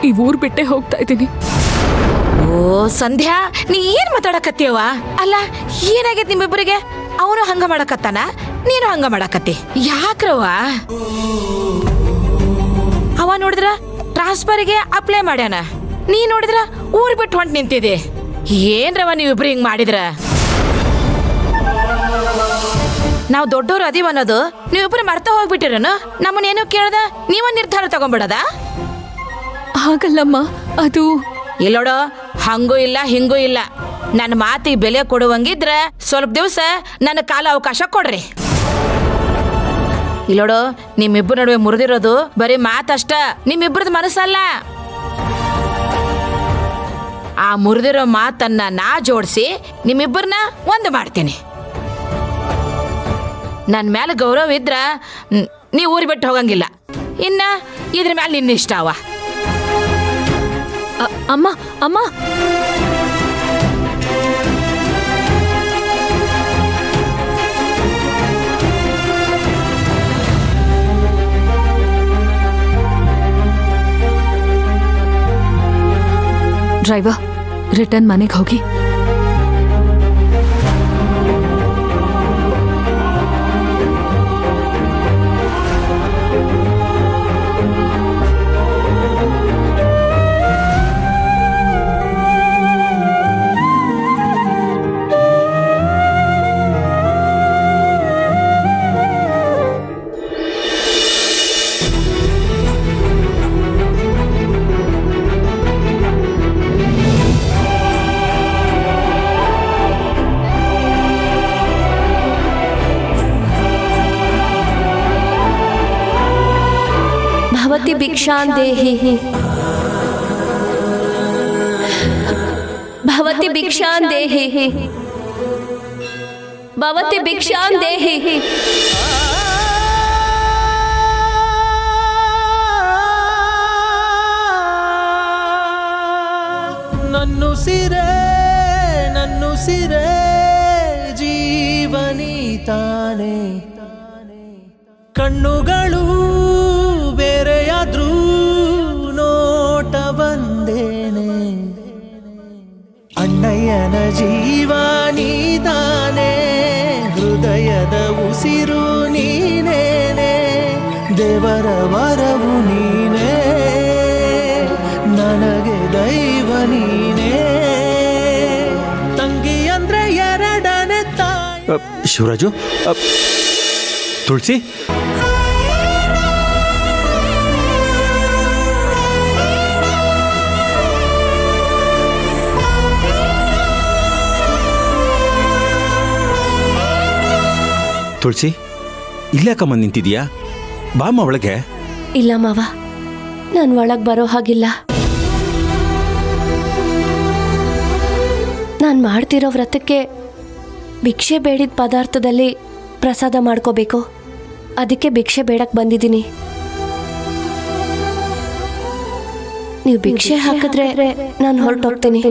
ಈ ಊರ್ ಬಿಟ್ಟೆ ಹೋಗ್ತಾ ಇದ್ದೀನಿ. ಓ ಸಂಧ್ಯಾ, ನೀ ಏನ್ ಮಾತಾಡಕತ್ತೀವ? ಅಲ್ಲ, ಏನಾಗೈತಿ ನಿಮ್ಮಿಬ್ಬರಿಗೆ? ಅವನು ಹಂಗ ಮಾಡಕತ್ತಾನ, ನೀನು ಹಂಗ ಮಾಡಕತ್ತಿ. ಯಾಕ್ರವ? ಅವ ನೋಡಿದ್ರ ಟ್ರಾನ್ಸ್ಫರ್ಗೆ ಅಪ್ಲೈ ಮಾಡ್ಯಾನ, ನೀ ನೋಡಿದ್ರ ಊರ್ ಬಿಟ್ಟು ಹೊಂಟ್ ನಿಂತಿದೆ. ಏನ್ರವ ನೀವಿಬ್ರು ಹಿಂಗ್ ಮಾಡಿದ್ರ? ನಾವು ದೊಡ್ಡವರು ಅದೀವ ಅನ್ನೋದು ನೀವಿಬ್ರು ಮರ್ತ ಹೋಗ್ಬಿಟ್ಟಿರನು? ನಮ್ಮನ್ನೇನು ಕೇಳ್ದ ನೀವ ನಿರ್ಧಾರ ತಗೊಂಡ್ಬಿಡದ? ಹಾಗಲ್ಲಮ್ಮ, ಅದು ಇಲ್ಲೋಡು, ಹಂಗೂ ಇಲ್ಲ ಹಿಂಗೂ ಇಲ್ಲ. ನನ್ನ ಮಾತಿಗೆ ಬೆಲೆ ಕೊಡುವಂಗಿದ್ರ ಸ್ವಲ್ಪ ದಿವಸ ನನ್ನ ಕಾಲ ಅವಕಾಶ ಕೊಡ್ರಿ. ಇಲ್ಲೋಡು, ನಿಮ್ಮಿಬ್ಬರ ನಡುವೆ ಮುರಿದಿರೋದು ಬರೀ ಮಾತಷ್ಟ, ನಿಮ್ಮಿಬ್ಬರದ ಮನಸ್ಸಲ್ಲ. ಆ ಮುರಿದಿರೋ ಮಾತನ್ನ ನಾ ಜೋಡಿಸಿ ನಿಮ್ಮಿಬ್ಬರನ್ನ ಒಂದು ಮಾಡ್ತೀನಿ. ನನ್ನ ಮೇಲೆ ಗೌರವ ಇದ್ರ ನೀ ಊರಿ ಬಿಟ್ಟು ಹೋಗಂಗಿಲ್ಲ. ಇನ್ನ ಇದ್ರ ಮೇಲೆ ನಿನ್ನ ಇಷ್ಟ ಅವ. ಅಮ್ಮ ಅಮ್ಮ, ಡ್ರೈವರ್, ರಿಟರ್ನ್ ಮನೆಗೆ ಹೋಗಿ. भवती भिक्षां देहि, भवती भिक्षां देहि, भवती भिक्षां देहि. ನನ್ನುಸಿರೇ ಜೀವನಿ ತಾನೆ, ಕಣ್ಣುಗಳು ಬೇರೆಯಾದ್ರೂ ನೋಟ ಬಂದೇನೆ. ಅಣ್ಣಯ್ಯನ ಜೀವ ನೀತಾನೆ, ಹೃದಯದ ಉಸಿರು ನೀನೇನೆ, ದೇವರ ವರವು ನೀನೇ, ನನಗೆ ದೈವ ನೀನೇ. ತಂಗಿ ಅಂದ್ರೆ ಎರಡನೇ ತಾಯಿ. ಶಿವರಾಜು, ತುಳಸಿ, ತುಳಸಿ, ಇಲ್ಲಾಕಮ್ಮ ನಿಂತಿದೀಯಾ? ಬಾಮ್ಮ ಒಳಗೆ. ಇಲ್ಲ ಮಾವ, ನಾನು ಒಳಗೆ ಬರೋ ಹಾಗಿಲ್ಲ. ನಾನು ಮಾಡ್ತಿರೋ ವ್ರತಕ್ಕೆ ಭಿಕ್ಷೆ ಬೇಡಿದ ಪದಾರ್ಥದಲ್ಲಿ ಪ್ರಸಾದ ಮಾಡ್ಕೋಬೇಕು. ಅದಕ್ಕೆ ಭಿಕ್ಷೆ ಬೇಡಕ್ಕೆ ಬಂದಿದ್ದೀನಿ. ನೀವು ಭಿಕ್ಷೆ ಹಾಕಿದ್ರೆ ನಾನು ಹೊರಟೋಗ್ತೀನಿ.